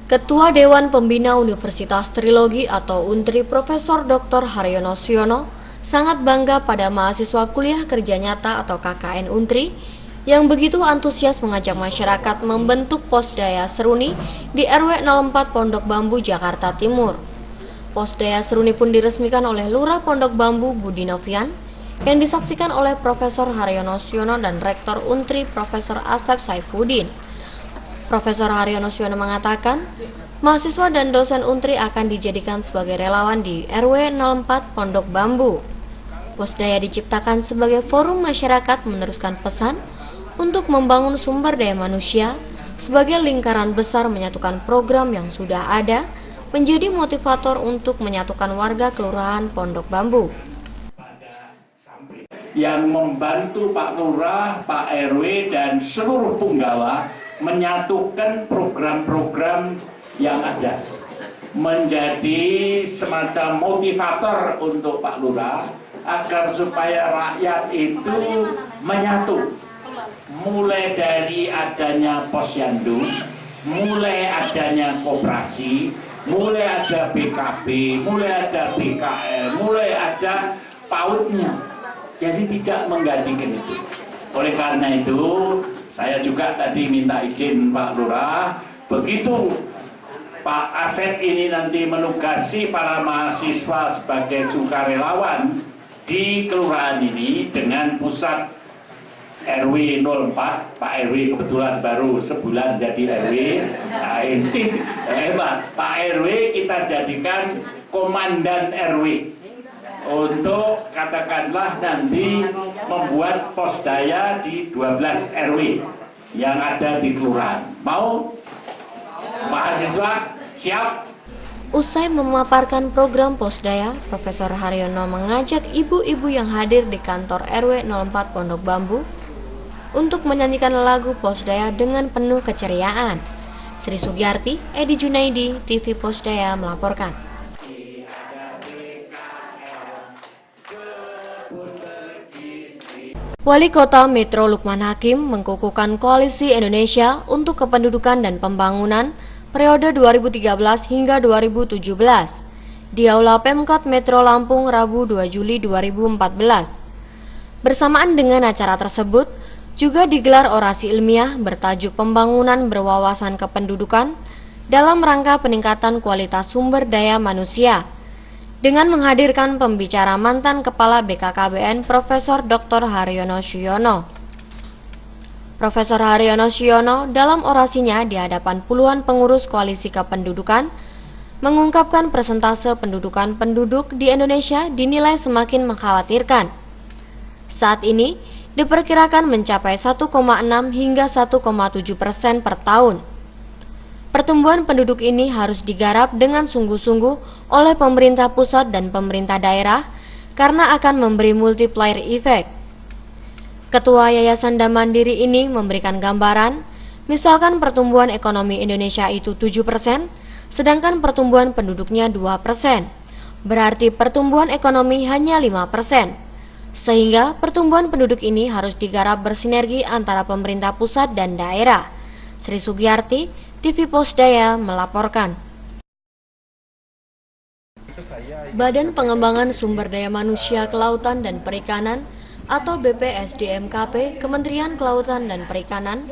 Ketua Dewan Pembina Universitas Trilogi atau UNTRI Profesor Dr. Haryono Siono sangat bangga pada mahasiswa kuliah kerja nyata atau KKN UNTRI yang begitu antusias mengajak masyarakat membentuk Posdaya Seruni di RW 04 Pondok Bambu, Jakarta Timur. Posdaya Seruni pun diresmikan oleh Lurah Pondok Bambu Budi Novian yang disaksikan oleh Profesor Haryono Siono dan Rektor UNTRI Profesor Asep Saifuddin. Profesor Haryono Siono mengatakan, mahasiswa dan dosen UNTRI akan dijadikan sebagai relawan di RW 04 Pondok Bambu. Posdaya diciptakan sebagai forum masyarakat meneruskan pesan untuk membangun sumber daya manusia sebagai lingkaran besar menyatukan program yang sudah ada menjadi motivator untuk menyatukan warga Kelurahan Pondok Bambu. Yang membantu Pak Lurah, Pak RW, dan seluruh punggawa menyatukan program-program yang ada, menjadi semacam motivator untuk Pak Lurah agar supaya rakyat itu menyatu, mulai dari adanya posyandu, mulai adanya koperasi, mulai ada BKB, mulai ada BKL, mulai ada PAUD-nya. Jadi tidak menggantikan itu. Oleh karena itu, saya juga tadi minta izin Pak Lurah, begitu Pak Asep ini nanti menugasi para mahasiswa sebagai sukarelawan di kelurahan ini dengan pusat RW 04, Pak RW kebetulan baru sebulan jadi RW. Nah ini hebat, Pak RW kita jadikan komandan RW untuk katakanlah nanti membuat posdaya di 12 RW yang ada di kelurahan. Mau? Mahasiswa siap? Usai memaparkan program Posdaya, Profesor Haryono mengajak ibu-ibu yang hadir di kantor RW 04 Pondok Bambu untuk menyanyikan lagu Posdaya dengan penuh keceriaan. Sri Sugiarti, Edi Junaidi, TV Posdaya melaporkan. Wali Kota Metro Lukman Hakim mengukuhkan Koalisi Indonesia untuk Kependudukan dan Pembangunan periode 2013 hingga 2017 di Aula Pemkot Metro Lampung Rabu 2 Juli 2014. Bersamaan dengan acara tersebut, juga digelar orasi ilmiah bertajuk Pembangunan Berwawasan Kependudukan dalam rangka peningkatan kualitas sumber daya manusia, dengan menghadirkan pembicara mantan Kepala BKKBN Profesor Dr. Haryono Siono. Profesor Haryono Siono dalam orasinya di hadapan puluhan pengurus Koalisi Kependudukan mengungkapkan persentase pendudukan penduduk di Indonesia dinilai semakin mengkhawatirkan. Saat ini diperkirakan mencapai 1,6 hingga 1,7% per tahun. Pertumbuhan penduduk ini harus digarap dengan sungguh-sungguh oleh pemerintah pusat dan pemerintah daerah karena akan memberi multiplier effect. Ketua Yayasan Dam Mandiri ini memberikan gambaran, misalkan pertumbuhan ekonomi Indonesia itu 7%, sedangkan pertumbuhan penduduknya 2%. Berarti pertumbuhan ekonomi hanya 5%. Sehingga pertumbuhan penduduk ini harus digarap bersinergi antara pemerintah pusat dan daerah. Sri Sugiarti, TV Posdaya melaporkan. Badan Pengembangan Sumber Daya Manusia Kelautan dan Perikanan atau BPSDMKP Kementerian Kelautan dan Perikanan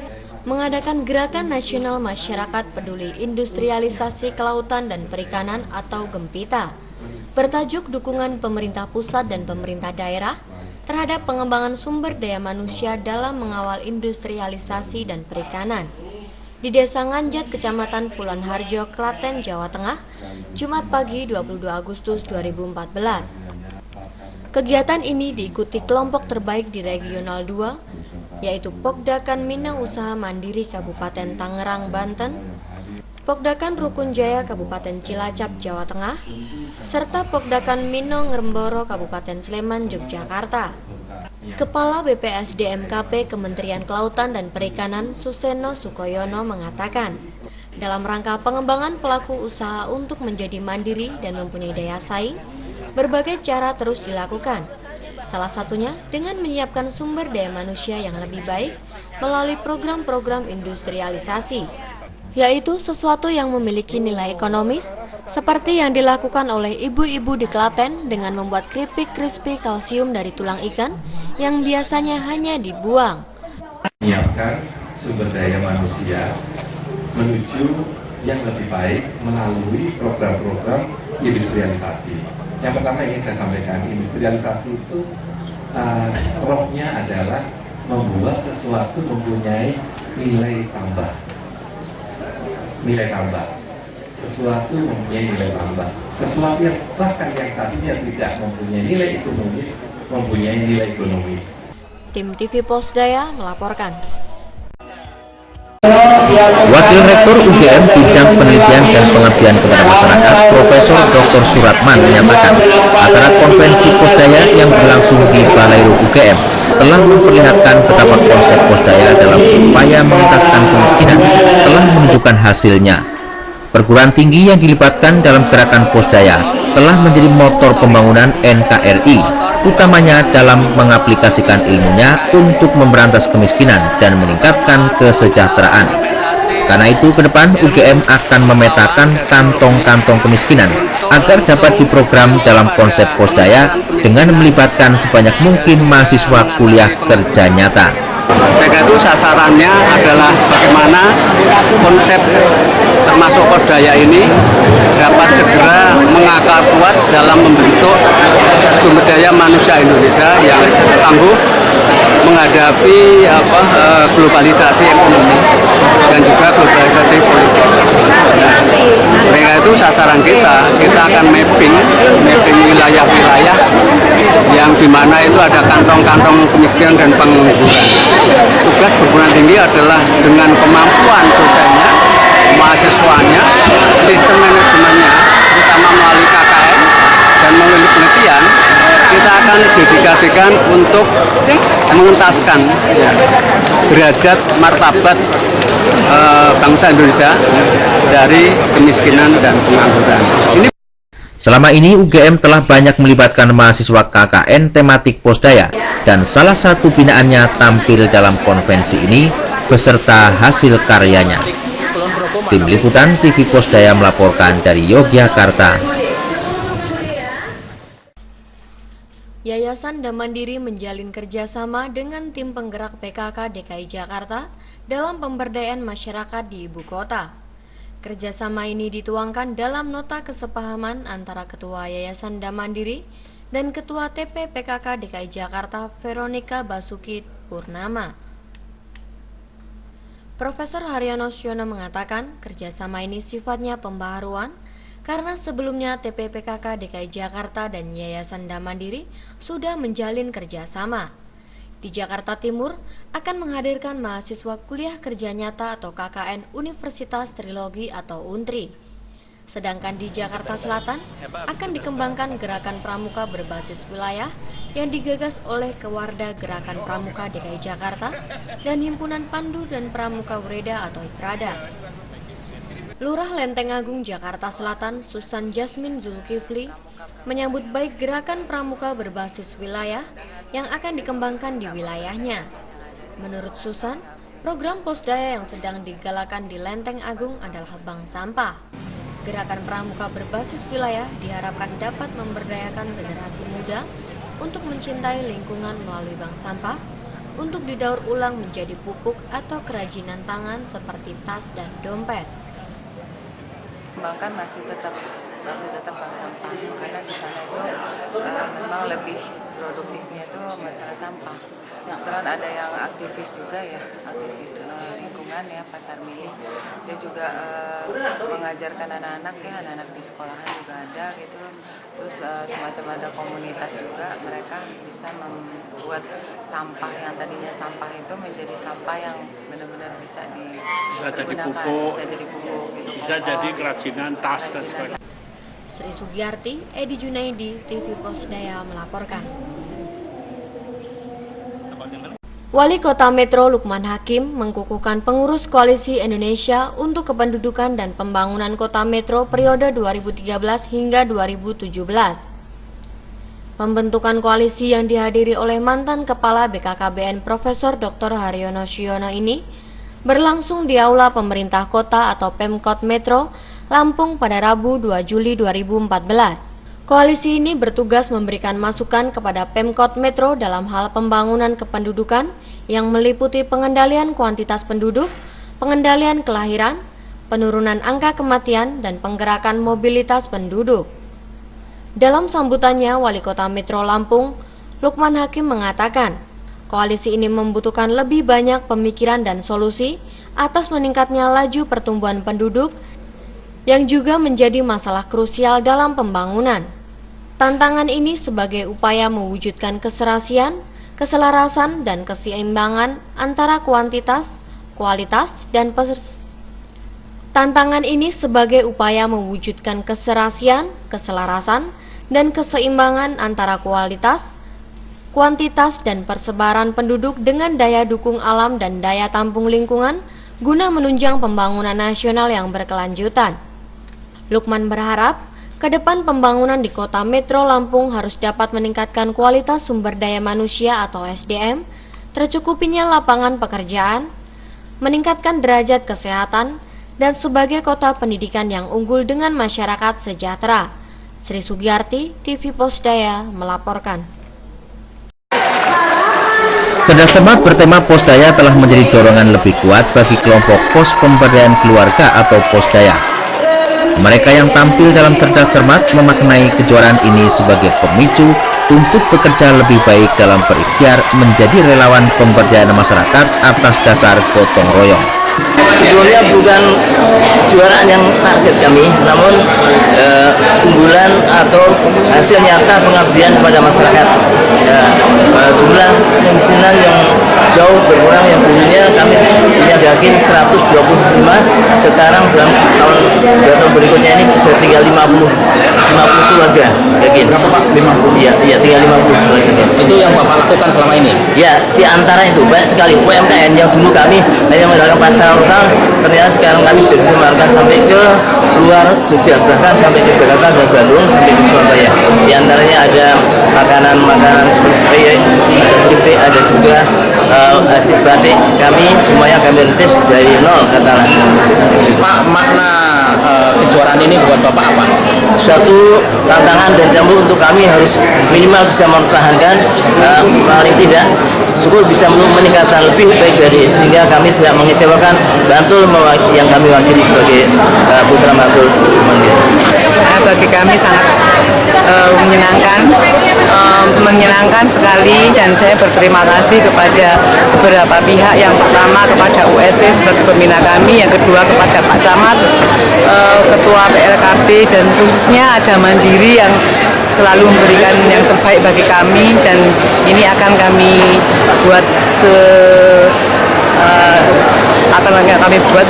mengadakan Gerakan Nasional Masyarakat Peduli Industrialisasi Kelautan dan Perikanan atau GEMPITA bertajuk Dukungan Pemerintah Pusat dan Pemerintah Daerah terhadap pengembangan sumber daya manusia dalam mengawal industrialisasi dan perikanan di Desa Nganjat, Kecamatan Pulon Harjo, Klaten, Jawa Tengah, Jumat pagi 22 Agustus 2014. Kegiatan ini diikuti kelompok terbaik di Regional 2, yaitu Pokdakan Minang Usaha Mandiri Kabupaten Tangerang, Banten, Pokdakan Rukun Jaya Kabupaten Cilacap, Jawa Tengah, serta Pokdakan Mino Ngremboro Kabupaten Sleman, Yogyakarta. Kepala BPSDMKP Kementerian Kelautan dan Perikanan Suseno Sukoyono mengatakan, dalam rangka pengembangan pelaku usaha untuk menjadi mandiri dan mempunyai daya saing, berbagai cara terus dilakukan. Salah satunya dengan menyiapkan sumber daya manusia yang lebih baik melalui program-program industrialisasi. yaitu sesuatu yang memiliki nilai ekonomis, seperti yang dilakukan oleh ibu-ibu di Klaten dengan membuat keripik crispy kalsium dari tulang ikan yang biasanya hanya dibuang. Menyiapkan sumber daya manusia menuju yang lebih baik melalui program-program industrialisasi. Yang pertama ingin saya sampaikan, industrialisasi itu rohnya adalah membuat sesuatu mempunyai nilai tambah. Nilai tambah. Sesuatu mempunyai nilai tambah. Sesuatu yang bahkan yang tadinya tidak mempunyai nilai ekonomis, mempunyai nilai ekonomis. Tim TV Posdaya melaporkan. Wakil Rektor UGM Bidang Penelitian dan Pengabdian kepada Masyarakat Profesor Dr. Suratman menyatakan acara konvensi Posdaya yang berlangsung di Balai UGM telah memperlihatkan betapa konsep Posdaya dalam upaya mengentaskan kemiskinan telah menunjukkan hasilnya. Perguruan tinggi yang dilibatkan dalam gerakan Posdaya telah menjadi motor pembangunan NKRI, utamanya dalam mengaplikasikan ilmunya untuk memberantas kemiskinan dan meningkatkan kesejahteraan. Karena itu, ke depan UGM akan memetakan kantong-kantong kemiskinan agar dapat diprogram dalam konsep Posdaya dengan melibatkan sebanyak mungkin mahasiswa kuliah kerja nyata. Mereka itu sasarannya adalah bagaimana konsep termasuk Posdaya ini dapat segera mengakar kuat dalam membentuk sumber daya manusia Indonesia yang tangguh menghadapi globalisasi ekonomi dan juga globalisasi politik. Nah, mereka itu sasaran kita akan mapping wilayah-wilayah yang dimana itu ada kantong-kantong kemiskinan dan pengangguran. Tugas perguruan tinggi adalah dengan kemampuan dosennya, mahasiswanya, sistem manajemennya, terutama melalui KKN dan melalui penelitian, kita akan dedikasikan untuk mengentaskan derajat martabat bangsa Indonesia dari kemiskinan dan pengangguran. Selama ini UGM telah banyak melibatkan mahasiswa KKN tematik Posdaya dan salah satu binaannya tampil dalam konvensi ini beserta hasil karyanya. Tim Liputan TV Posdaya melaporkan dari Yogyakarta. Yayasan Damandiri menjalin kerjasama dengan tim penggerak PKK DKI Jakarta dalam pemberdayaan masyarakat di ibu kota. Kerjasama ini dituangkan dalam nota kesepahaman antara Ketua Yayasan Damandiri dan Ketua TP PKK DKI Jakarta Veronica Basuki Purnama. Profesor Haryono Siono mengatakan kerjasama ini sifatnya pembaharuan karena sebelumnya TP PKK DKI Jakarta dan Yayasan Damandiri sudah menjalin kerjasama. Di Jakarta Timur akan menghadirkan mahasiswa kuliah kerja nyata atau KKN Universitas Trilogi atau UNTRI. Sedangkan di Jakarta Selatan akan dikembangkan gerakan pramuka berbasis wilayah yang digagas oleh Kewarda Gerakan Pramuka DKI Jakarta dan Himpunan Pandu dan Pramuka Wreda atau Hiprada. Lurah Lenteng Agung Jakarta Selatan Susan Jasmine Zulkifli menyambut baik gerakan pramuka berbasis wilayah yang akan dikembangkan di wilayahnya. Menurut Susan, program Posdaya yang sedang digalakan di Lenteng Agung adalah bank sampah. Gerakan pramuka berbasis wilayah diharapkan dapat memberdayakan generasi muda untuk mencintai lingkungan melalui bank sampah untuk didaur ulang menjadi pupuk atau kerajinan tangan seperti tas dan dompet. Kembangkan masih tetap bank sampah karena di sana itu memang lebih produktifnya itu masalah sampah. Kebetulan ada yang aktivis juga ya, aktivis lingkungan ya, Pasar Mili. Dia juga mengajarkan anak-anak ya, anak-anak di sekolahan juga ada gitu. Terus semacam ada komunitas juga, mereka bisa membuat sampah yang tadinya sampah itu menjadi sampah yang benar-benar bisa digunakan, bisa jadi pupuk gitu, bisa jadi kerajinan tas dan sebagainya. Sri Sugiyarti, Edi Junaidi, TV Posdaya melaporkan. Wali Kota Metro Lukman Hakim mengukuhkan pengurus Koalisi Indonesia untuk Kependudukan dan Pembangunan Kota Metro periode 2013 hingga 2017. Pembentukan koalisi yang dihadiri oleh mantan Kepala BKKBN Profesor Dr. Haryono Siono ini berlangsung di Aula Pemerintah Kota atau Pemkot Metro Lampung pada Rabu 2 Juli 2014. Koalisi ini bertugas memberikan masukan kepada Pemkot Metro dalam hal pembangunan kependudukan yang meliputi pengendalian kuantitas penduduk, pengendalian kelahiran, penurunan angka kematian, dan penggerakan mobilitas penduduk. Dalam sambutannya, Wali Kota Metro Lampung, Lukman Hakim mengatakan, koalisi ini membutuhkan lebih banyak pemikiran dan solusi atas meningkatnya laju pertumbuhan penduduk yang juga menjadi masalah krusial dalam pembangunan. Tantangan ini sebagai upaya mewujudkan keserasian, keselarasan, dan keseimbangan antara kuantitas, kualitas, dan Tantangan ini sebagai upaya mewujudkan keserasian, keselarasan, dan keseimbangan antara kualitas, kuantitas, dan persebaran penduduk dengan daya dukung alam dan daya tampung lingkungan guna menunjang pembangunan nasional yang berkelanjutan. Lukman berharap ke depan pembangunan di Kota Metro Lampung harus dapat meningkatkan kualitas sumber daya manusia atau SDM, tercukupinya lapangan pekerjaan, meningkatkan derajat kesehatan, dan sebagai kota pendidikan yang unggul dengan masyarakat sejahtera. Sri Sugiyarti, TV Posdaya, melaporkan. Cerdas Cermat bertema Posdaya telah menjadi dorongan lebih kuat bagi kelompok pos pemberdayaan keluarga atau Posdaya. Mereka yang tampil dalam Cerdas Cermat memaknai kejuaraan ini sebagai pemicu untuk bekerja lebih baik dalam berikhtiar menjadi relawan pemberdayaan masyarakat atas dasar gotong royong. Sebetulnya bukan kejuaraan yang target kami, namun unggulan atau hasil nyata pengabdian kepada masyarakat. Jumlah kemiskinan yang jauh berkurang, yang dulunya kami punya yakin 125, sekarang dalam tahun berikutnya ini sudah tinggal 50 keluarga. Yakin? Berapa Pak? 50? Iya, tinggal 50 keluarga. Itu yang Bapak lakukan selama ini? Ya, di antara itu banyak sekali UMKM yang dulu kami hanya menggunakan pasar lokal, ternyata sekarang kami sudah bisa menggunakan sampai ke luar Jogja, bahkan sampai ke Jakarta dan Bandung, sampai ke Surabaya. Di antaranya ada makanan seperti ada juga hasil batik kami semuanya kami rintis dari nol katakanlah. Pak, makna kejuaraan ini buat Bapak apa? Suatu tantangan dan cambuk untuk kami harus minimal bisa mempertahankan, paling tidak syukur bisa meningkatkan lebih baik dari, sehingga kami tidak mengecewakan Bantul yang kami wakili sebagai putra Bantul. Bagi kami sangat menyenangkan sekali, dan saya berterima kasih kepada beberapa pihak. Yang pertama kepada UST sebagai pembina kami, yang kedua kepada Pak Camat, Ketua PLKB, dan khususnya ada Mandiri yang selalu memberikan yang terbaik bagi kami, dan ini akan kami buat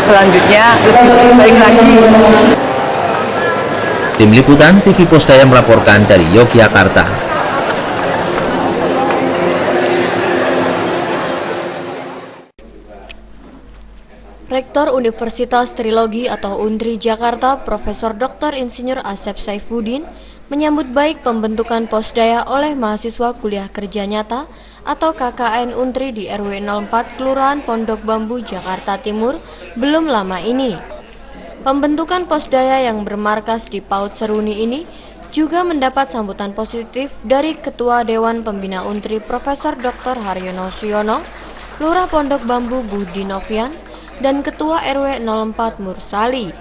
selanjutnya lebih baik lagi. Tim Liputan TV Posdaya melaporkan dari Yogyakarta. Rektor Universitas Trilogi atau UNTRI Jakarta, Profesor Dr. Insinyur Asep Saifuddin, menyambut baik pembentukan Posdaya oleh mahasiswa kuliah kerja nyata atau KKN UNTRI di RW 04 Kelurahan Pondok Bambu, Jakarta Timur belum lama ini. Pembentukan Posdaya yang bermarkas di PAUD Seruni ini juga mendapat sambutan positif dari Ketua Dewan Pembina UNTRI Profesor Dr. Haryono Suyono, Lurah Pondok Bambu Budi Novian, dan Ketua RW 04 Mursali.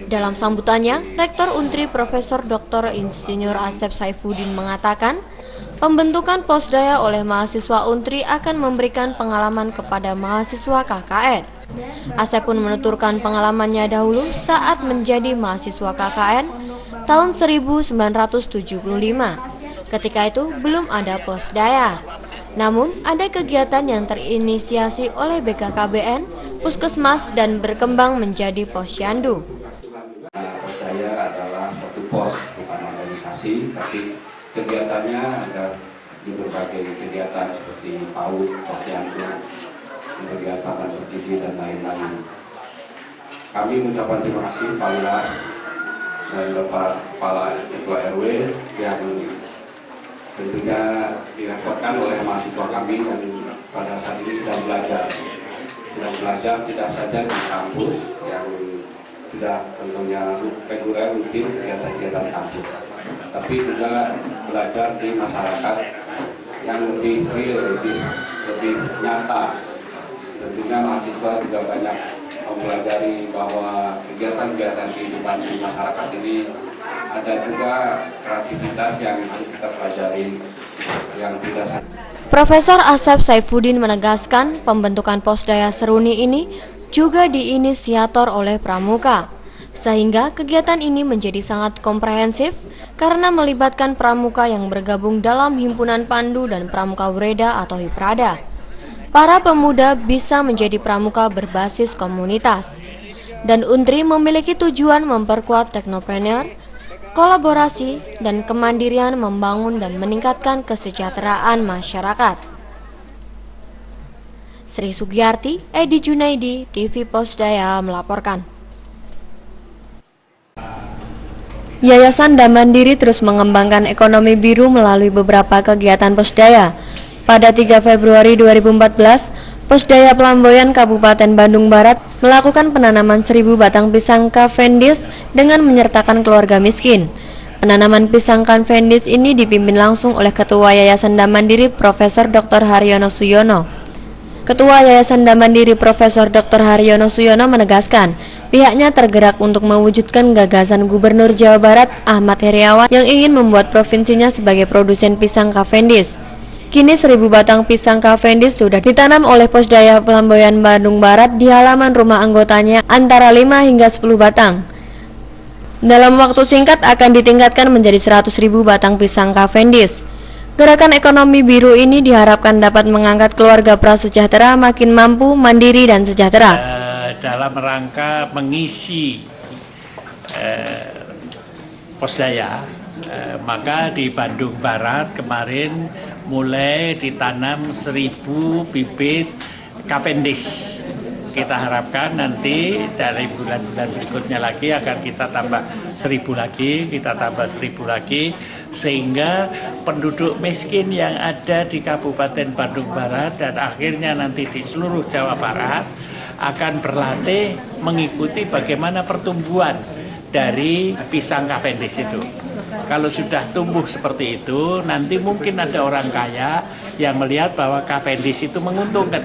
Dalam sambutannya, Rektor UNTRI Profesor Dr. Insinyur Asep Saifuddin mengatakan, pembentukan Posdaya oleh mahasiswa UNTRI akan memberikan pengalaman kepada mahasiswa KKN. Asep pun menuturkan pengalamannya dahulu saat menjadi mahasiswa KKN tahun 1975. Ketika itu belum ada Posdaya. Namun ada kegiatan yang terinisiasi oleh BKKBN, Puskesmas, dan berkembang menjadi Posyandu. Posdaya adalah suatu pos, bukan organisasi, tapi kegiatannya ada di berbagai kegiatan seperti PAUD, Posyandu, kegiatan bergizi dan lain-lain. Kami mengucapkan terima kasih Pak Lurah dan Bapak Kepala Ketua RW yang tentunya direpotkan oleh mahasiswa kami dan pada saat ini sedang belajar. dengan belajar tidak saja di kampus yang sudah tentunya reguler rutin kegiatan-kegiatan kampus, tapi juga belajar di masyarakat yang lebih real, lebih nyata. Tentunya mahasiswa juga banyak mempelajari bahwa kegiatan-kegiatan kehidupan di masyarakat ini ada juga kreativitas yang harus kita pelajari yang tidak. Profesor Asep Saifuddin menegaskan pembentukan Posdaya Seruni ini juga diinisiator oleh Pramuka, sehingga kegiatan ini menjadi sangat komprehensif karena melibatkan pramuka yang bergabung dalam Himpunan Pandu dan Pramuka Wreda atau Hiprada. Para pemuda bisa menjadi pramuka berbasis komunitas, dan Untri memiliki tujuan memperkuat teknopreneur, kolaborasi, dan kemandirian membangun dan meningkatkan kesejahteraan masyarakat. Sri Sugiyarti, Edi Junaidi, TV Posdaya melaporkan. Yayasan Damandiri terus mengembangkan ekonomi biru melalui beberapa kegiatan Posdaya. Pada 3 Februari 2014, Posdaya Pelamboyan Kabupaten Bandung Barat melakukan penanaman 1000 batang pisang Cavendish dengan menyertakan keluarga miskin. Penanaman pisang Cavendish ini dipimpin langsung oleh Ketua Yayasan Damandiri Profesor Dr. Haryono Suyono. Ketua Yayasan Damandiri Profesor Dr. Haryono Suyono menegaskan, pihaknya tergerak untuk mewujudkan gagasan Gubernur Jawa Barat Ahmad Heriawan yang ingin membuat provinsinya sebagai produsen pisang Cavendish. Kini 1000 batang pisang Cavendish sudah ditanam oleh Posdaya Pelamboyan Bandung Barat di halaman rumah anggotanya antara 5 hingga 10 batang. Dalam waktu singkat akan ditingkatkan menjadi 100.000 batang pisang Cavendish. Gerakan ekonomi biru ini diharapkan dapat mengangkat keluarga prasejahtera makin mampu, mandiri, dan sejahtera. Dalam rangka mengisi Posdaya, maka di Bandung Barat kemarin mulai ditanam 1000 bibit Cavendish. Kita harapkan nanti dari bulan-bulan berikutnya lagi akan kita tambah 1000 lagi, kita tambah 1000 lagi, sehingga penduduk miskin yang ada di Kabupaten Bandung Barat dan akhirnya nanti di seluruh Jawa Barat akan berlatih mengikuti bagaimana pertumbuhan dari pisang Cavendish itu. Kalau sudah tumbuh seperti itu, nanti mungkin ada orang kaya yang melihat bahwa Cavendish itu menguntungkan.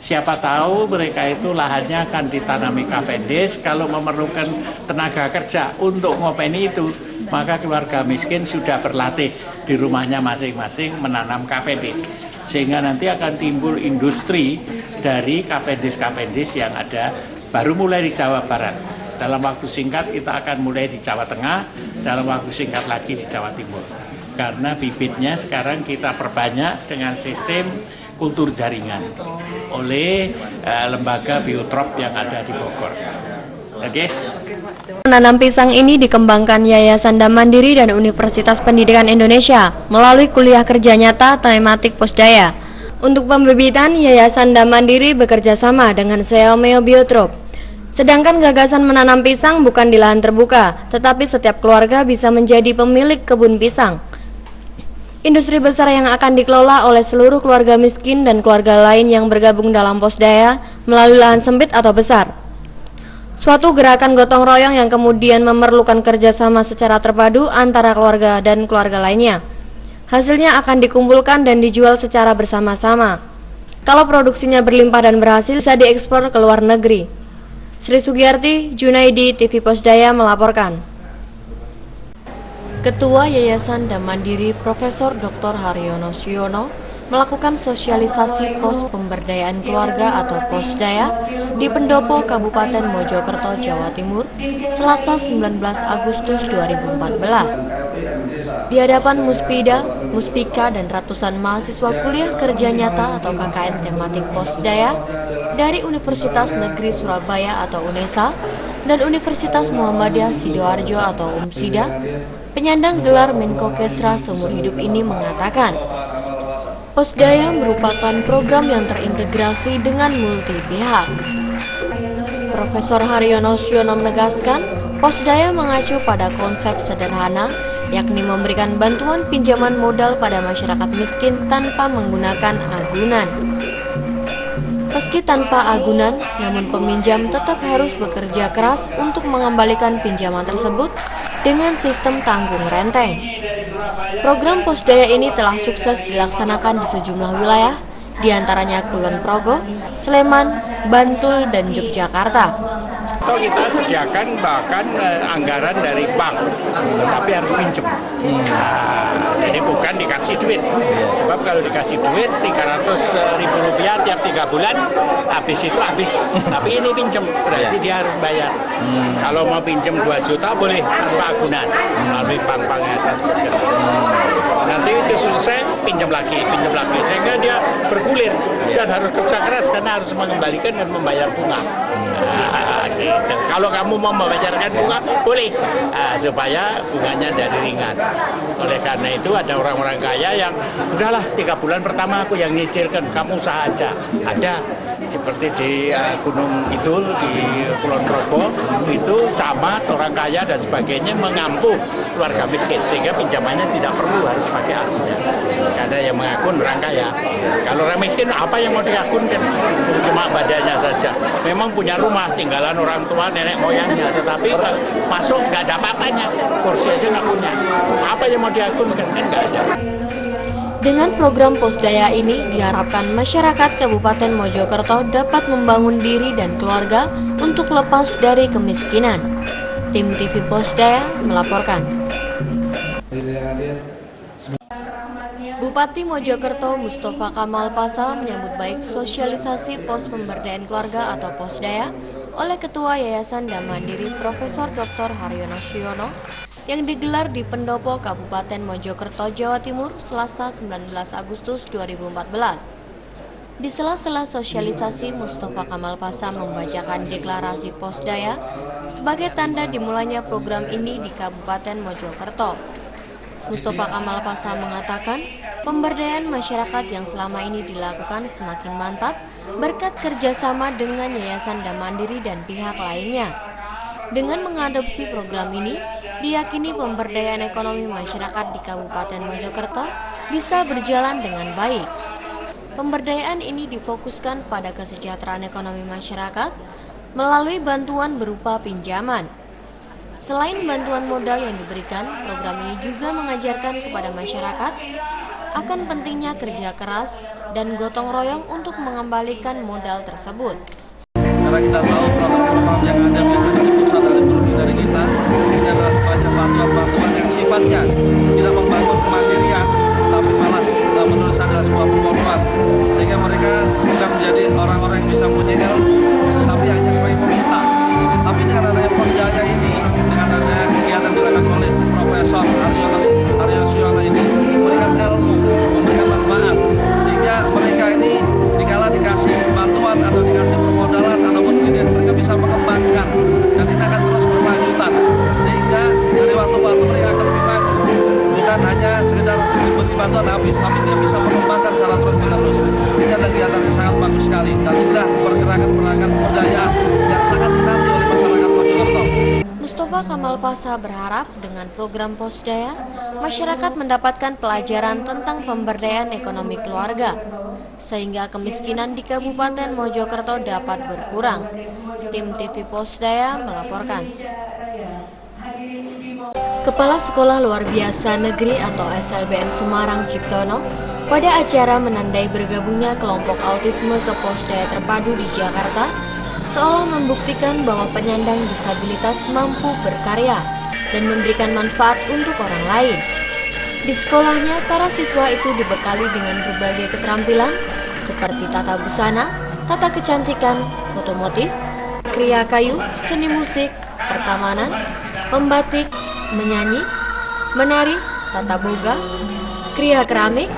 Siapa tahu mereka itu lahannya akan ditanami Cavendish, kalau memerlukan tenaga kerja untuk ngopeni itu, maka keluarga miskin sudah berlatih di rumahnya masing-masing menanam Cavendish. Sehingga nanti akan timbul industri dari Cavendish yang ada, baru mulai di Jawa Barat. Dalam waktu singkat kita akan mulai di Jawa Tengah, dalam waktu singkat lagi di Jawa Timur. Karena bibitnya sekarang kita perbanyak dengan sistem kultur jaringan oleh lembaga biotrop yang ada di Bogor. Oke. Menanam pisang ini dikembangkan Yayasan Damandiri dan Universitas Pendidikan Indonesia melalui kuliah kerja nyata tematik Posdaya. Untuk pembibitan, Yayasan Damandiri bekerja sama dengan Seomeo Biotrop. Sedangkan gagasan menanam pisang bukan di lahan terbuka, tetapi setiap keluarga bisa menjadi pemilik kebun pisang. Industri besar yang akan dikelola oleh seluruh keluarga miskin dan keluarga lain yang bergabung dalam Posdaya melalui lahan sempit atau besar. Suatu gerakan gotong royong yang kemudian memerlukan kerjasama secara terpadu antara keluarga dan keluarga lainnya. Hasilnya akan dikumpulkan dan dijual secara bersama-sama. Kalau produksinya berlimpah dan berhasil, bisa diekspor ke luar negeri. Sri Sugiyarti, Junaidi, TV Posdaya melaporkan. Ketua Yayasan Damandiri Profesor Dr. Haryono Suyono melakukan sosialisasi pos pemberdayaan keluarga atau Posdaya di Pendopo Kabupaten Mojokerto, Jawa Timur, Selasa 19 Agustus 2014. Di hadapan Muspida, Muspika, dan ratusan mahasiswa kuliah kerja nyata atau KKN tematik Posdaya dari Universitas Negeri Surabaya atau UNESA dan Universitas Muhammadiyah Sidoarjo atau UMSIDA, penyandang gelar Menko Kesra seumur hidup ini mengatakan, Posdaya merupakan program yang terintegrasi dengan multi pihak. Profesor Haryono Suyono menegaskan, Posdaya mengacu pada konsep sederhana, yakni memberikan bantuan pinjaman modal pada masyarakat miskin tanpa menggunakan agunan. Meski tanpa agunan, namun peminjam tetap harus bekerja keras untuk mengembalikan pinjaman tersebut dengan sistem tanggung renteng. Program Posdaya ini telah sukses dilaksanakan di sejumlah wilayah, diantaranya Kulon Progo, Sleman, Bantul, dan Yogyakarta. Atau kita sediakan bahkan anggaran dari bank, tapi harus pinjam. Jadi bukan dikasih duit. Sebab kalau dikasih duit 300.000 rupiah tiap 3 bulan, habis itu habis. Tapi ini pinjam, berarti dia harus bayar. Kalau mau pinjam 2 juta boleh tanpa agunan melalui bank-bank yang seperti itu. Nanti itu selesai pinjam lagi, sehingga dia bergulir dan harus kerja keras karena harus mengembalikan dan membayar bunga. Gitu. Kalau kamu mau membayarkan bunga boleh, supaya bunganya dari ringan. Oleh karena itu ada orang-orang kaya yang udahlah 3 bulan pertama aku yang nyicilkan, kamu usaha aja. Ada seperti di Gunung Kidul, di Kulon Progo, itu camat, orang kaya dan sebagainya mengampuh keluarga miskin sehingga pinjamannya tidak perlu harus pakai akunnya. Karena yang mengagun orang kaya. Kalau orang miskin apa yang mau diakunkan? Cuma badannya saja. Memang punya rumah, tinggalan orang tua, nenek moyangnya, tetapi masuk nggak ada apa-apanya, kursi aja nggak punya. Apa yang mau diakunkan? Kan nggak ada. Dengan program Posdaya ini diharapkan masyarakat Kabupaten Mojokerto dapat membangun diri dan keluarga untuk lepas dari kemiskinan. Tim TV Posdaya melaporkan. Bupati Mojokerto Mustafa Kamal Pasa menyambut baik sosialisasi pos pemberdayaan keluarga atau Posdaya oleh Ketua Yayasan Damandiri Profesor Dr. Haryono Siono yang digelar di Pendopo Kabupaten Mojokerto, Jawa Timur, Selasa 19 Agustus 2014. Di sela-sela sosialisasi, Mustafa Kamal Pasa membacakan deklarasi Posdaya sebagai tanda dimulainya program ini di Kabupaten Mojokerto. Mustafa Kamal Pasa mengatakan pemberdayaan masyarakat yang selama ini dilakukan semakin mantap berkat kerjasama dengan Yayasan Damandiri dan pihak lainnya. Dengan mengadopsi program ini, diyakini pemberdayaan ekonomi masyarakat di Kabupaten Mojokerto bisa berjalan dengan baik. Pemberdayaan ini difokuskan pada kesejahteraan ekonomi masyarakat melalui bantuan berupa pinjaman. Selain bantuan modal yang diberikan, program ini juga mengajarkan kepada masyarakat akan pentingnya kerja keras dan gotong royong untuk mengembalikan modal tersebut. Karena kita tahu program-program yang ada biasanya dipusat dari produk dari kita, ini adalah banyak bantuan-bantuan yang sifatnya tidak membangun kemandirian, tapi malah menurut saya adalah sebuah pembodohan, sehingga mereka bukan menjadi orang-orang yang bisa mempunyai ilmu, tapi hanya sebagai peminta. Tapi dengan adanya Posdaya ini, dengan adanya kegiatan dilakukan oleh Profesor Haryono Siono ini, memberikan ilmu, memberikan manfaat, sehingga mereka ini dikala dikasih bantuan atau dikasih permodalan ataupun ini mereka bisa mengembangkan, dan ini akan terus berlanjutan, sehingga dari waktu ke waktu mereka akan lebih maju, bukan hanya sekedar diberi bantuan habis, tapi dia bisa mengembangkan secara terus menerus. Ini adalah kegiatan yang sangat bagus sekali, dan inilah pergerakan kebudayaan yang sangat dinanti oleh masyarakat Mojokerto. Mustafa Kamal Pasa berharap dengan program Posdaya, masyarakat mendapatkan pelajaran tentang pemberdayaan ekonomi keluarga, sehingga kemiskinan di Kabupaten Mojokerto dapat berkurang. Tim TV Posdaya melaporkan. Kepala Sekolah Luar Biasa Negeri atau SLBN Semarang Ciptono pada acara menandai bergabungnya kelompok autisme ke Posdaya terpadu di Jakarta seolah membuktikan bahwa penyandang disabilitas mampu berkarya dan memberikan manfaat untuk orang lain. Di sekolahnya, para siswa itu dibekali dengan berbagai keterampilan seperti tata busana, tata kecantikan, otomotif, kriya kayu, seni musik, pertamanan, membatik, menyanyi, menari, tata boga, kriya keramik,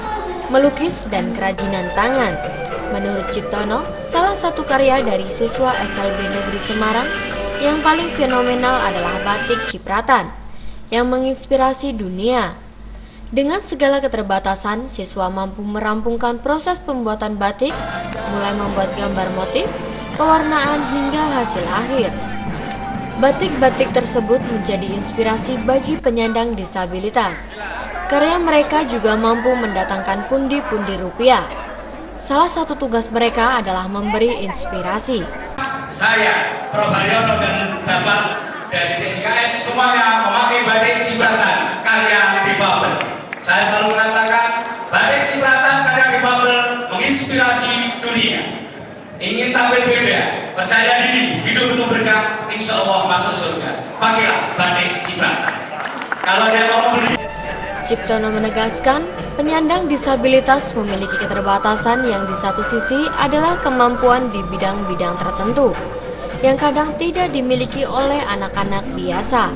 melukis, dan kerajinan tangan. Menurut Ciptono, salah satu karya dari siswa SLB Negeri Semarang yang paling fenomenal adalah batik cipratan yang menginspirasi dunia. Dengan segala keterbatasan, siswa mampu merampungkan proses pembuatan batik, mulai membuat gambar motif, pewarnaan hingga hasil akhir. Batik-batik tersebut menjadi inspirasi bagi penyandang disabilitas. Karya mereka juga mampu mendatangkan pundi-pundi rupiah. Salah satu tugas mereka adalah memberi inspirasi. Saya, Prof. Haryono dan Bapak dari DIKS semuanya memakai batik cipratan karya difabel. Saya selalu mengatakan batik cipratan karya difabel menginspirasi dunia. Ingin tampil beda, percaya diri, hidup penuh berkah, insya Allah masuk surga. Pakailah batik cipratan. Kalau dia mau membeli. Ciptono menegaskan, penyandang disabilitas memiliki keterbatasan yang di satu sisi adalah kemampuan di bidang-bidang tertentu, yang kadang tidak dimiliki oleh anak-anak biasa.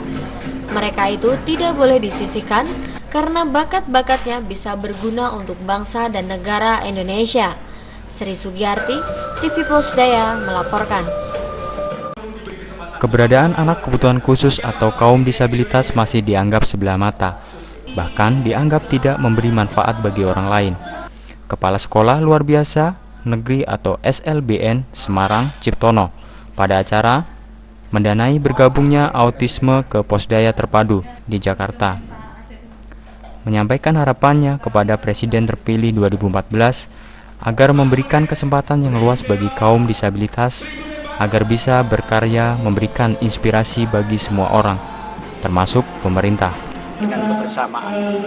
Mereka itu tidak boleh disisihkan karena bakat-bakatnya bisa berguna untuk bangsa dan negara Indonesia. Sri Sugiyarti, TV Posdaya melaporkan. Keberadaan anak kebutuhan khusus atau kaum disabilitas masih dianggap sebelah mata, bahkan dianggap tidak memberi manfaat bagi orang lain. Kepala Sekolah Luar Biasa Negeri atau SLBN Semarang Ciptono pada acara mendanai bergabungnya autisme ke Posdaya Terpadu di Jakarta menyampaikan harapannya kepada Presiden terpilih 2014 agar memberikan kesempatan yang luas bagi kaum disabilitas agar bisa berkarya memberikan inspirasi bagi semua orang, termasuk pemerintah. Dengan kebersamaan,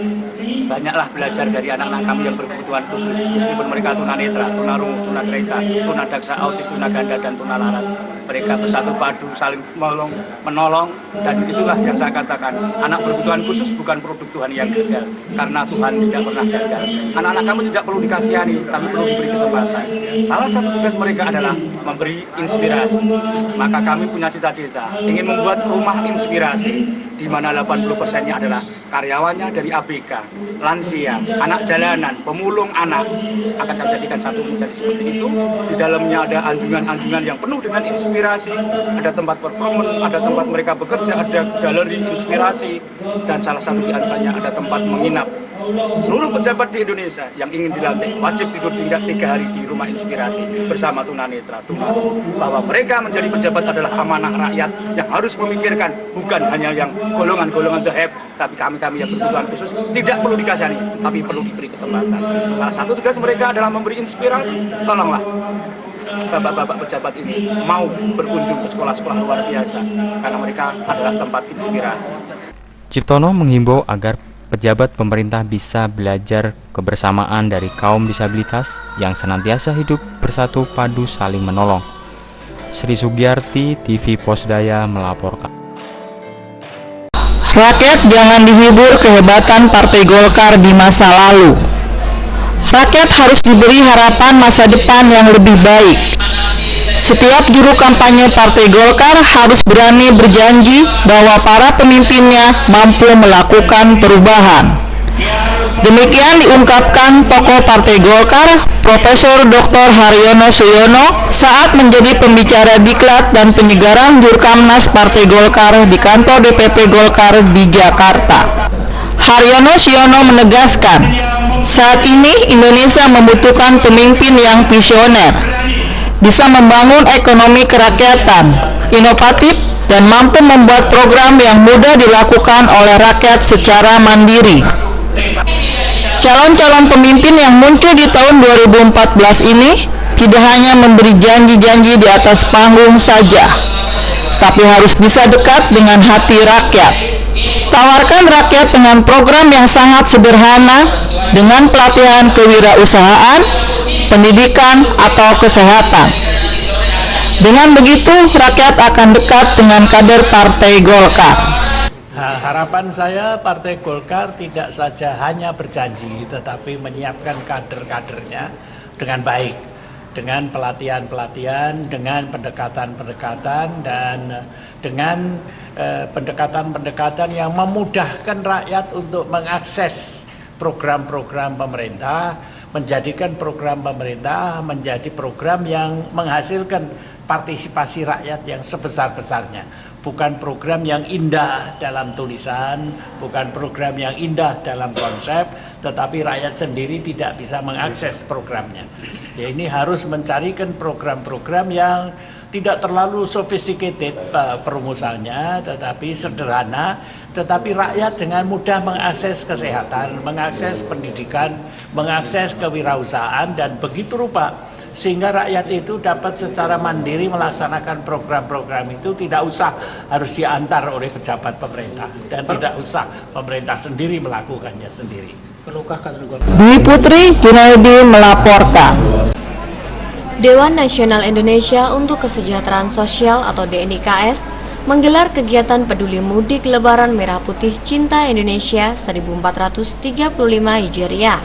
banyaklah belajar dari anak-anak kami yang berkebutuhan khusus, meskipun mereka tunanetra, tunarungu, tunagreta, tunadaksa, autis, tunaganda, dan tunalaras. Mereka bersatu padu, saling menolong, dan itulah yang saya katakan, anak berkebutuhan khusus bukan produk Tuhan yang gagal, karena Tuhan tidak pernah gagal. Anak-anak kamu tidak perlu dikasihani, tapi perlu diberi kesempatan. Salah satu tugas mereka adalah memberi inspirasi. Maka kami punya cita-cita, ingin membuat rumah inspirasi, di mana 80%-nya adalah karyawannya dari ABK, lansia, anak jalanan, pemulung anak. Akan saya jadikan satu menjadi seperti itu. Di dalamnya ada anjungan-anjungan yang penuh dengan inspirasi, ada tempat performance, ada tempat mereka bekerja, ada galeri inspirasi, dan salah satu di antaranya ada tempat menginap. Seluruh pejabat di Indonesia yang ingin dilantik wajib tidur 3 hari di rumah inspirasi bersama tunanetra, tunarungu, bahwa mereka menjadi pejabat adalah amanah rakyat yang harus memikirkan bukan hanya yang golongan-golongan the have, tapi kami yang berkebutuhan khusus tidak perlu dikasihani, tapi perlu diberi kesempatan. Salah satu tugas mereka adalah memberi inspirasi. Tolonglah bapak-bapak pejabat ini mau berkunjung ke sekolah-sekolah luar biasa karena mereka adalah tempat inspirasi. Ciptono menghimbau agar pejabat pemerintah bisa belajar kebersamaan dari kaum disabilitas yang senantiasa hidup bersatu padu saling menolong. Sri Sugiyarti, TV Posdaya melaporkan. Rakyat jangan dihibur kehebatan Partai Golkar di masa lalu. Rakyat harus diberi harapan masa depan yang lebih baik. Setiap juru kampanye Partai Golkar harus berani berjanji bahwa para pemimpinnya mampu melakukan perubahan. Demikian diungkapkan tokoh Partai Golkar, Profesor Dr. Haryono Suyono saat menjadi pembicara diklat dan penyegaran Jurkamnas Partai Golkar di kantor DPP Golkar di Jakarta. Haryono Suyono menegaskan, saat ini Indonesia membutuhkan pemimpin yang visioner, bisa membangun ekonomi kerakyatan, inovatif, dan mampu membuat program yang mudah dilakukan oleh rakyat secara mandiri. Calon-calon pemimpin yang muncul di tahun 2014 ini tidak hanya memberi janji-janji di atas panggung saja, tapi harus bisa dekat dengan hati rakyat. Tawarkan rakyat dengan program yang sangat sederhana, dengan pelatihan kewirausahaan, pendidikan, atau kesehatan. Dengan begitu, rakyat akan dekat dengan kader Partai Golkar. Harapan saya Partai Golkar tidak saja hanya berjanji, tetapi menyiapkan kader-kadernya dengan baik, dengan pelatihan-pelatihan, dengan pendekatan-pendekatan, dan dengan pendekatan-pendekatan yang memudahkan rakyat untuk mengakses program-program pemerintah, menjadikan program pemerintah menjadi program yang menghasilkan partisipasi rakyat yang sebesar-besarnya. Bukan program yang indah dalam tulisan, bukan program yang indah dalam konsep, tetapi rakyat sendiri tidak bisa mengakses programnya. Jadi ini harus mencarikan program-program yang tidak terlalu sophisticated perumusannya, tetapi sederhana, tetapi rakyat dengan mudah mengakses kesehatan, mengakses pendidikan, mengakses kewirausahaan, dan begitu rupa sehingga rakyat itu dapat secara mandiri melaksanakan program-program itu, tidak usah harus diantar oleh pejabat pemerintah dan tidak usah pemerintah sendiri melakukannya sendiri. Dwi Putri Junaidi melaporkan. Dewan Nasional Indonesia untuk Kesejahteraan Sosial atau DNIKS menggelar kegiatan peduli mudik Lebaran Merah Putih Cinta Indonesia 1435 Hijriah.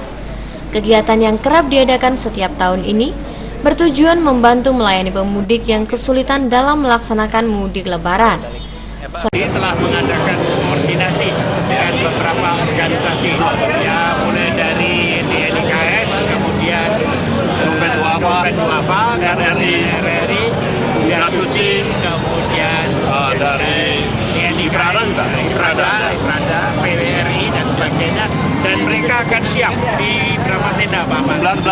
Kegiatan yang kerap diadakan setiap tahun ini bertujuan membantu melayani pemudik yang kesulitan dalam melaksanakan mudik Lebaran. Telah mengadakan koordinasi dengan beberapa organisasi, ya mulai dari DNIKS, kemudian Dompet Duafa, RRI, Bunda Suci, kemudian dari TNI Prada, PWRI dan sebagainya, dan mereka akan siap di berapa tenda Pak? 19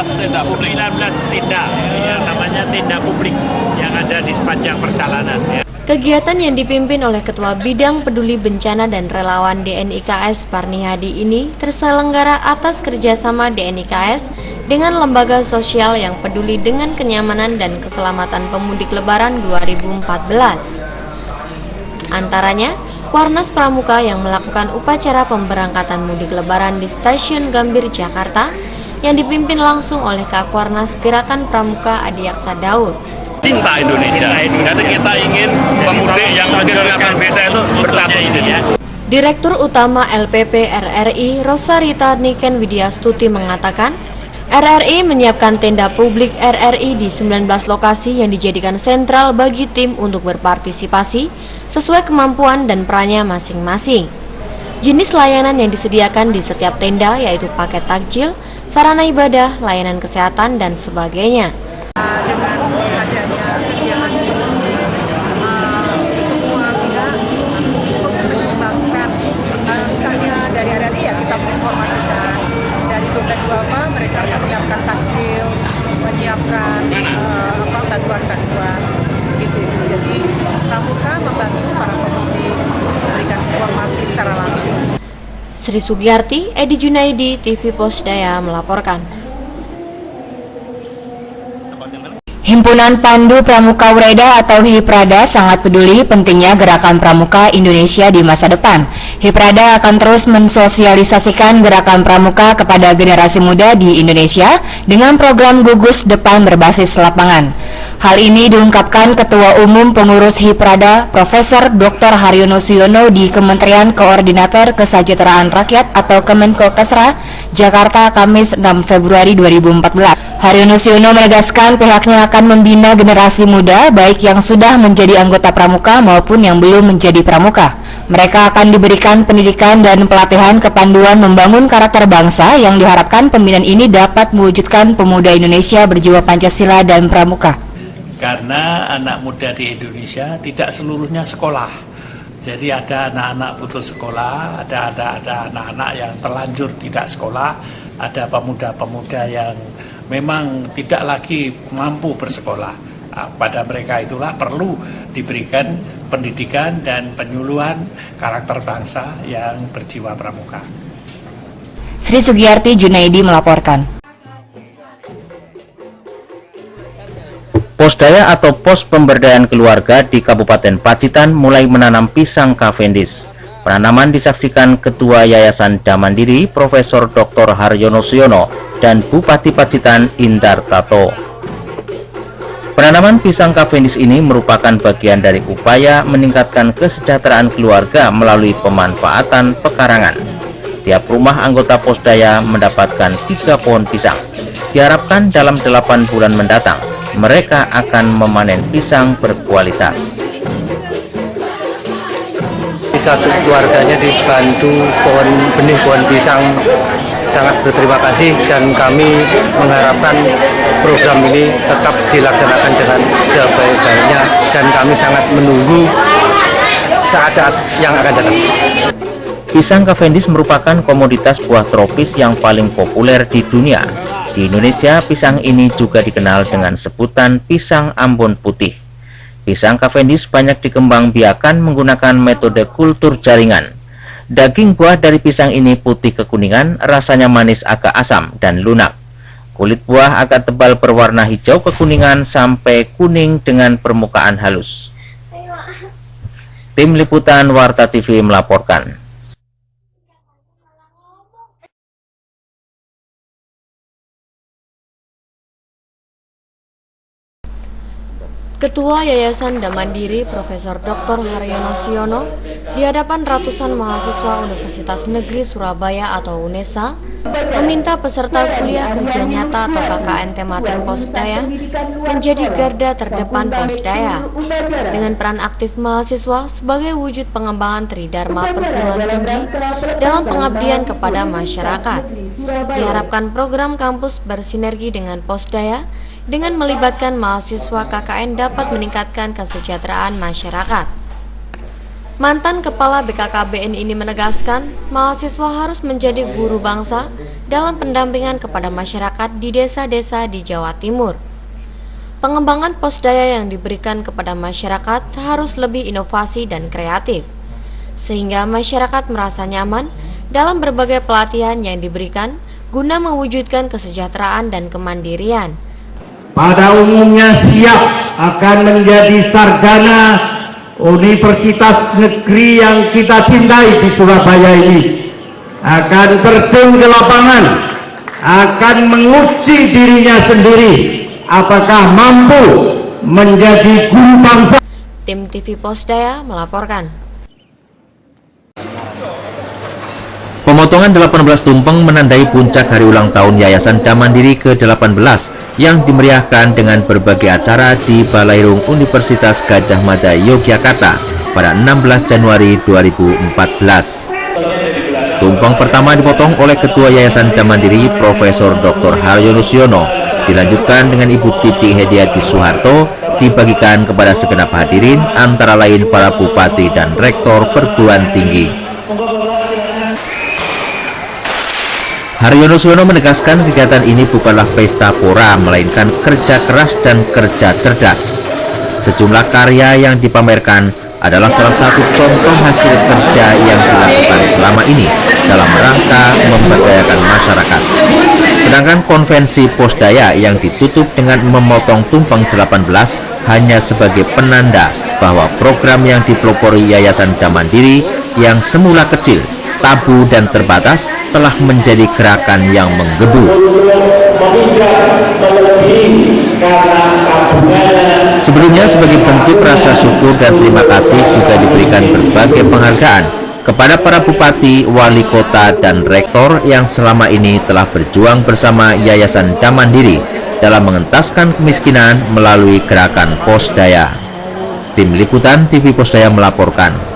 tenda yang namanya tenda publik yang ada di sepanjang perjalanan ya. Kegiatan yang dipimpin oleh Ketua Bidang Peduli Bencana dan Relawan DNIKS Parni Hadi ini terselenggara atas kerjasama DNIKS dengan lembaga sosial yang peduli dengan kenyamanan dan keselamatan pemudik Lebaran 2014. Antaranya, Kuarnas Pramuka yang melakukan upacara pemberangkatan mudik Lebaran di Stasiun Gambir, Jakarta yang dipimpin langsung oleh Kak Kuarnas Gerakan Pramuka Adiaksa Daud. Cinta Indonesia. Jadi kita ingin pemudik yang mungkin kelihatan beda itu bersatu di sini. Direktur Utama LPP RRI Rosarita Niken Widyastuti mengatakan, RRI menyiapkan tenda publik RRI di 19 lokasi yang dijadikan sentral bagi tim untuk berpartisipasi sesuai kemampuan dan perannya masing-masing. Jenis layanan yang disediakan di setiap tenda yaitu paket takjil, sarana ibadah, layanan kesehatan, dan sebagainya. Dengan adanya kegiatan seperti ini, semua pihak ikut menyumbangkan. Misalnya dari RRI ya kita menginformasikan, dari Dompet Duafa mereka menyiapkan takjil, menyiapkan bantuan-bantuan gitu. Jadi Pramuka membantu para pemudik memberikan informasi secara langsung. Sri Sugiyarti, Edi Junaidi, TV Pos Daya melaporkan. Himpunan Pandu Pramuka Wreda atau HIPRADA sangat peduli pentingnya gerakan pramuka Indonesia di masa depan. HIPRADA akan terus mensosialisasikan gerakan pramuka kepada generasi muda di Indonesia dengan program Gugus Depan berbasis lapangan. Hal ini diungkapkan Ketua Umum Pengurus HIPRADA Profesor Dr. Haryono Suyono di Kementerian Koordinator Kesejahteraan Rakyat atau Kemenkokesra, Jakarta, Kamis 6 Februari 2014. Haryono Suyono menegaskan pihaknya akan membina generasi muda baik yang sudah menjadi anggota pramuka maupun yang belum menjadi pramuka. Mereka akan diberikan pendidikan dan pelatihan kepanduan membangun karakter bangsa yang diharapkan pembinaan ini dapat mewujudkan pemuda Indonesia berjiwa Pancasila dan pramuka. Karena anak muda di Indonesia tidak seluruhnya sekolah. Jadi ada anak-anak putus sekolah, ada anak-anak yang terlanjur tidak sekolah, ada pemuda-pemuda yang memang tidak lagi mampu bersekolah. Pada mereka itulah perlu diberikan pendidikan dan penyuluhan karakter bangsa yang berjiwa pramuka. Sri Sugiyarti Junaidi melaporkan. Posdaya atau Pos Pemberdayaan Keluarga di Kabupaten Pacitan mulai menanam pisang Cavendish. Penanaman disaksikan Ketua Yayasan Damandiri Profesor Dr. Haryono Suyono dan Bupati Pacitan Indar Tato. Penanaman pisang Cavendish ini merupakan bagian dari upaya meningkatkan kesejahteraan keluarga melalui pemanfaatan pekarangan. Tiap rumah anggota Posdaya mendapatkan 3 pohon pisang. Diharapkan dalam 8 bulan mendatang, mereka akan memanen pisang berkualitas. Satu keluarganya dibantu benih pohon pisang, sangat berterima kasih, dan kami mengharapkan program ini tetap dilaksanakan dengan sebaik-baiknya, dan kami sangat menunggu saat-saat yang akan datang. Pisang Cavendish merupakan komoditas buah tropis yang paling populer di dunia. Di Indonesia, pisang ini juga dikenal dengan sebutan pisang Ambon putih. Pisang Cavendish banyak dikembangbiakan menggunakan metode kultur jaringan. Daging buah dari pisang ini putih kekuningan, rasanya manis agak asam dan lunak. Kulit buah agak tebal berwarna hijau kekuningan sampai kuning dengan permukaan halus. Tim Liputan Warta TV melaporkan. Ketua Yayasan Damandiri Profesor Dr. Haryono Siono di hadapan ratusan mahasiswa Universitas Negeri Surabaya atau UNESA meminta peserta kuliah kerja nyata atau KKN tematik Posdaya menjadi garda terdepan Posdaya dengan peran aktif mahasiswa sebagai wujud pengembangan Tridharma perguruan tinggi dalam pengabdian kepada masyarakat. Diharapkan program kampus bersinergi dengan Posdaya dengan melibatkan mahasiswa KKN dapat meningkatkan kesejahteraan masyarakat. Mantan Kepala BKKBN ini menegaskan, mahasiswa harus menjadi guru bangsa dalam pendampingan kepada masyarakat di desa-desa di Jawa Timur. Pengembangan Posdaya yang diberikan kepada masyarakat harus lebih inovasi dan kreatif, sehingga masyarakat merasa nyaman dalam berbagai pelatihan yang diberikan guna mewujudkan kesejahteraan dan kemandirian. Pada umumnya siap akan menjadi sarjana universitas negeri yang kita cintai di Surabaya ini, akan terjun ke lapangan, akan menguji dirinya sendiri apakah mampu menjadi guru bangsa. Tim TV Posdaya melaporkan. Pemotongan 18 tumpeng menandai puncak hari ulang tahun Yayasan Damandiri ke-18 yang dimeriahkan dengan berbagai acara di Balairung Universitas Gadjah Mada Yogyakarta pada 16 Januari 2014. Tumpeng pertama dipotong oleh Ketua Yayasan Damandiri Profesor Dr. Haryono Siono, dilanjutkan dengan Ibu Titi Hediati Soeharto, dibagikan kepada segenap hadirin antara lain para bupati dan rektor perguruan tinggi. Haryono Siono menegaskan kegiatan ini bukanlah pesta pora, melainkan kerja keras dan kerja cerdas. Sejumlah karya yang dipamerkan adalah salah satu contoh hasil kerja yang dilakukan selama ini dalam rangka memberdayakan masyarakat. Sedangkan konvensi Posdaya yang ditutup dengan memotong tumpeng 18 hanya sebagai penanda bahwa program yang dipelopori Yayasan Damandiri yang semula kecil, tabu dan terbatas telah menjadi gerakan yang menggebu. Sebelumnya sebagai bentuk rasa syukur dan terima kasih juga diberikan berbagai penghargaan kepada para bupati, wali kota dan rektor yang selama ini telah berjuang bersama Yayasan Damandiri dalam mengentaskan kemiskinan melalui gerakan Posdaya. Tim Liputan TV Posdaya melaporkan.